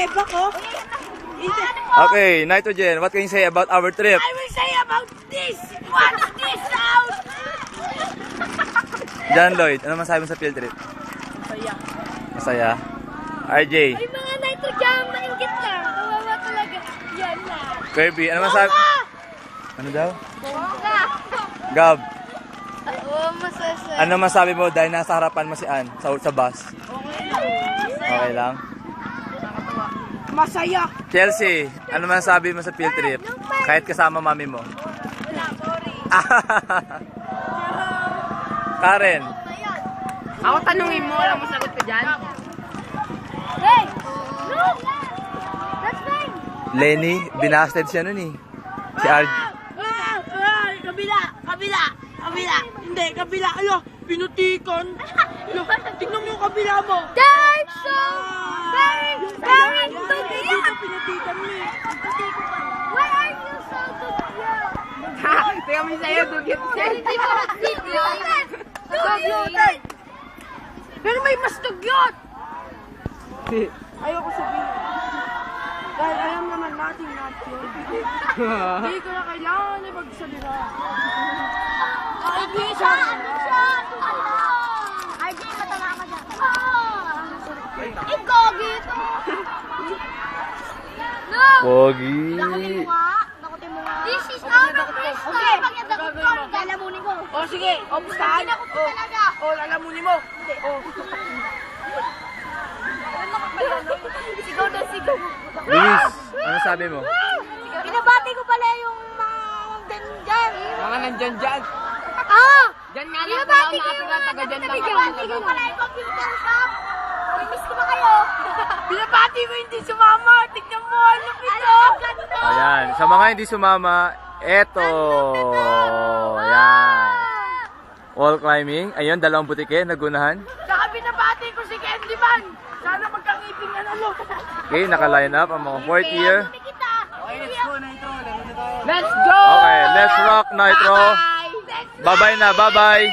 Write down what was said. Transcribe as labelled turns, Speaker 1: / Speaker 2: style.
Speaker 1: Eva ko.
Speaker 2: Okay, Nitrogen, what can you say about our trip?
Speaker 1: I will say about this. Watch this out.
Speaker 2: John Lloyd, ano masabi mo sa field trip?
Speaker 1: Masaya.
Speaker 2: Masaya. RJ,
Speaker 3: Ay, mga nitrogen, maingit na. Kawawa talaga. Yan na.
Speaker 2: Kirby, ano masabi? Ano daw?
Speaker 3: Bongga.
Speaker 2: Gab,
Speaker 3: Oo, masasaya.
Speaker 2: ano masabi mo dahil nasa harapan mo si Ann sa bus? Okay lang.
Speaker 1: Masaya.
Speaker 2: Chelsea, ano masabi mo sa field trip? Kahit kasama mami mo.
Speaker 3: Wala, sorry.
Speaker 2: Karen,
Speaker 1: Ako tanungin mo, alam mo sagot ko dyan?
Speaker 3: Hey! Look! That's fine.
Speaker 2: Lenny, binasted siya nun eh. Si RJ.
Speaker 1: Kabila! Kabila! Kabila! Hindi, kabila! Ano? Pinutikan! Ano? Tingnan mo yung kabila mo!
Speaker 3: That's so very, very
Speaker 1: Dito,
Speaker 3: stupid.
Speaker 1: pinutikan mo eh!
Speaker 3: Why are you so stupid?
Speaker 1: Ha? Tingnan mo sa'yo, dugit
Speaker 3: Hindi mo stupid.
Speaker 1: Dugyot! Pero may mas dugyot! Ayoko sabihin. Dahil alam naman natin yun. Hindi ko na kailangan ipagsalita. Ay, di siya!
Speaker 3: RJ, matala ka dyan. Ikaw, gito. No!
Speaker 2: Pogi.
Speaker 3: Dakutin mo nga. This is out of risk. Okay, pag yung dakot ko, lalamunin ko.
Speaker 1: O sige, o pustahan.
Speaker 3: Tinakot ko talaga.
Speaker 1: O lalamunin mo. O.
Speaker 3: Sigaw na sigaw.
Speaker 2: Luis, ano sabi mo?
Speaker 3: Binabati ko pala yung mga dyan.
Speaker 1: Mga nandyan dyan.
Speaker 3: Ah!
Speaker 1: Dyan nga lang
Speaker 3: Binabati ko
Speaker 1: pala
Speaker 3: yung
Speaker 1: mga taga dyan lang ako.
Speaker 3: Binabati ko pala yung computer shop. Miss ko na kayo.
Speaker 1: Binabati ko hindi sumama. Tignan mo, ano ito?
Speaker 2: Ayan, sa mga hindi sumama, eto. Ayan. Wall climbing. Ayun, dalawang butike, nagunahan.
Speaker 1: Saka binabati ko si Candyman. Sana magkangipin yan ano.
Speaker 2: Okay, naka-line up ang mga fourth year.
Speaker 1: Let's go!
Speaker 2: Okay, let's rock Nitro. Bye-bye na, bye-bye.